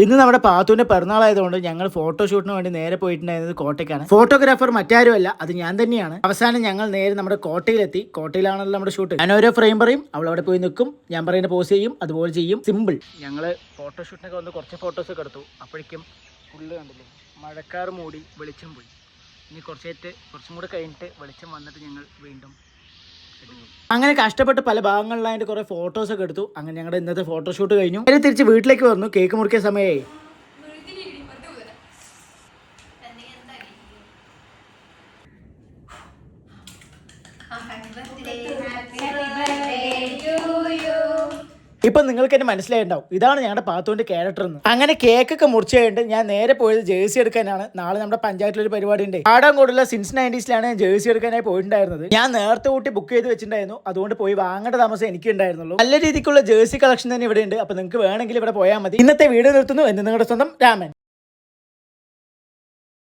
ഇന്ന് നമ്മുടെ പാത്തുവിന്റെ പിറന്നാളായതുകൊണ്ട് ഞങ്ങൾ ഫോട്ടോഷൂട്ടിന് വേണ്ടി നേരെ പോയിട്ടുണ്ടായിരുന്നത് കോട്ടയ്ക്കാണ്. ഫോട്ടോഗ്രാഫർ മറ്റാരുമല്ല, അത് ഞാൻ തന്നെയാണ്. അവസാനം ഞങ്ങൾ നേരെ നമ്മുടെ കോട്ടയിലെത്തി. കോട്ടയിലാണല്ലോ നമ്മുടെ ഷൂട്ട്. ഞാൻ ഓരോ ഫ്രെയിം പറയും, അവൾ അവിടെ പോയി നിൽക്കും, ഞാൻ പറയുന്ന പോസ് ചെയ്യും, അതുപോലെ ചെയ്യും. സിമ്പിൾ. ഞങ്ങൾ ഫോട്ടോഷൂട്ടിനൊക്കെ വന്ന് കുറച്ച് ഫോട്ടോസൊക്കെ എടുത്തു. അപ്പോഴേക്കും ഫുള്ള് കണ്ടില്ലേ, മഴക്കാർ മൂടി വെളിച്ചം പോയി. ഇനി കുറച്ചും കൂടെ കഴിഞ്ഞിട്ട് വെളിച്ചം വന്നിട്ട് ഞങ്ങൾ വീണ്ടും അങ്ങനെ കഷ്ടപ്പെട്ട് പല ഭാഗങ്ങളിലായിട്ട് കുറെ ഫോട്ടോസ് ഒക്കെ എടുത്തു. അങ്ങനെ ഞങ്ങളുടെ ഇന്നത്തെ ഫോട്ടോഷൂട്ട് കഴിഞ്ഞു. നേരെ തിരിച്ച് വീട്ടിലേക്ക് വന്നു. കേക്ക് മുറിക്കിയ സമയമായി. ഇപ്പൊ നിങ്ങൾക്ക് എന്നെ മനസ്സിലായിട്ടുണ്ടാവും, ഇതാണ് ഞങ്ങളുടെ പാത്തുവിന്റെ ക്യാരക്ടർ എന്ന്. അങ്ങനെ കേക്കൊക്കെ മുറിച്ച് കഴിഞ്ഞിട്ട് ഞാൻ നേരെ പോയത് ജേഴ്സി എടുക്കാനാണ്. നാളെ നമ്മുടെ പഞ്ചായത്തിലൊരു പരിപാടി ഉണ്ട്. ആടാങ്കോടുള്ള സിൻസ് 90s ഞാൻ ജേഴ്സി എടുക്കാനായി പോയിട്ടുണ്ടായിരുന്നത്. ഞാൻ നേരത്തെ കൂട്ടി ബുക്ക് ചെയ്ത് വെച്ചിട്ടുണ്ടായിരുന്നു. അതുകൊണ്ട് പോയി വാങ്ങേണ്ട താമസം എനിക്ക് ഉണ്ടായിരുന്നുള്ളൂ. നല്ല രീതിക്കുള്ള ജേഴ്സി കളക്ഷൻ തന്നെ ഇവിടെ ഉണ്ട്. അപ്പൊ നിങ്ങൾക്ക് വേണമെങ്കിൽ ഇവിടെ പോയാൽ മതി. ഇന്നത്തെ വീഡിയോ നിർത്തുന്നു. എന്ന് നിങ്ങളുടെ സ്വന്തം രാമൻ.